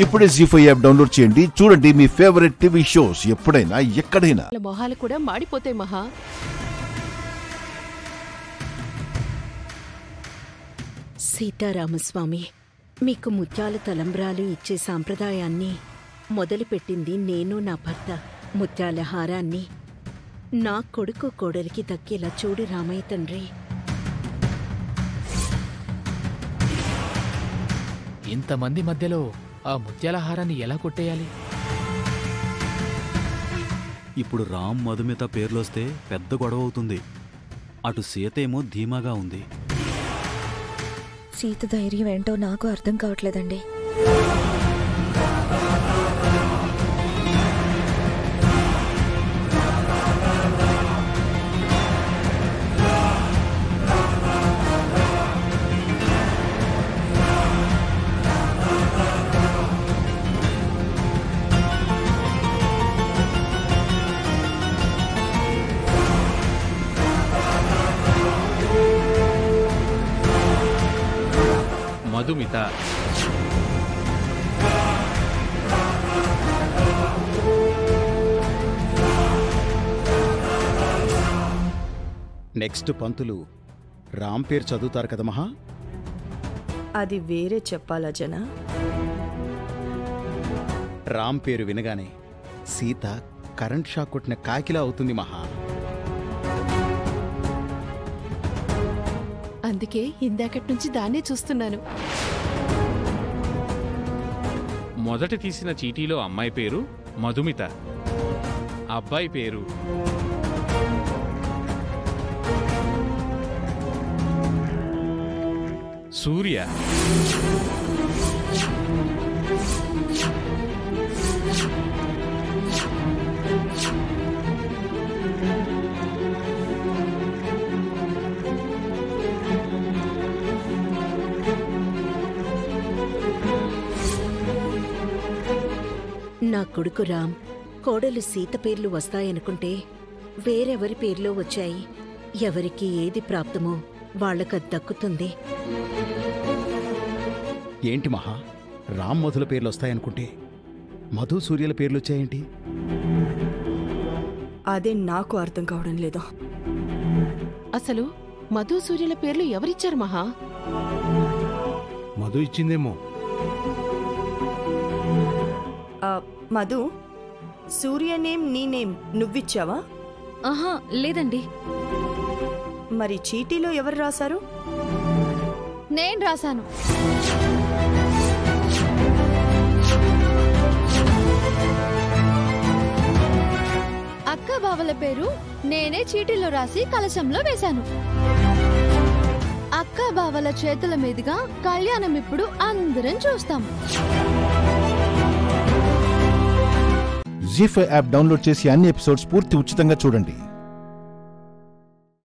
ఇప్పుడే జీ5 app download చేయండి. చూడండి మీ ఫేవరెట్ టీవీ షోస్ ఎప్పుడైనా ఎక్కడైనా. మొహాలు కూడా మాడిపోతాయి మహా. సీతారామస్వామి, మీకు ముత్యాల తలంబ్రాలు ఇచ్చే సాంప్రదాయాన్ని మొదలుపెట్టింది నేను, నా భర్త. ముత్యాల హారాన్ని నా కొడుకు కోడలికి దక్కేలా చూడు రామయ్య తండ్రి. ఇంతమంది మధ్యలో ఆ ముత్యాల హారాన్ని ఎలా కొట్టేయాలి? ఇప్పుడు రామ్ మధుమిత పేర్లొస్తే పెద్ద గొడవ అవుతుంది. అటు సీత ఏమో ధీమాగా ఉంది. సీత ధైర్యం ఏంటో నాకు అర్థం కావట్లేదండి. మధుమిత నెక్స్ట్ పంతులు రామ్ పేరు చదువుతారు కదా మహా? అది వేరే చెప్పాలా జనా? రామ్ పేరు వినగానే సీత కరెంట్ షాక్ కొట్టిన కాకిలా అవుతుంది మహా. అందుకే ఇందాకటి నుంచి దాన్నే చూస్తున్నాను. మొదట తీసిన చీటీలో అమ్మాయి పేరు మధుమిత, అబ్బాయి పేరు సూర్య. నా కొడుకు రామ్, కోడలు సీత పేర్లు వస్తాయనుకుంటే వేరెవరి పేర్లో వచ్చాయి. ఎవరికి ఏది ప్రాప్తమో వాళ్ళకది దక్కుతుంది. ఏంటి మహా, రామ్ మధుల పేర్లు వస్తాయనుకుంటే మధు సూర్యుల పేర్లు వచ్చాయేంటి? అదే నాకు అర్థం కావడం లేదు. అసలు మధు సూర్యుల పేర్లు ఎవరిచ్చారు మహా? మధు ఇచ్చిందేమో. మధు, సూర్య నేమ్ నీ నేమ్ నువ్విచ్చావా? ఆహా లేదండి. మరి చీటీలో ఎవరు రాశారు? నేను రాశాను. అక్క బావల పేరు నేనే చీటీలో రాసి కలశంలో వేశాను. అక్క బావల చేతుల మీదుగా కళ్యాణం ఇప్పుడు అందరం చూస్తాం. జీ5 యాప్ డౌన్లోడ్ చేసి అన్ని ఎపిసోడ్స్ పూర్తి ఉచితంగా చూడండి.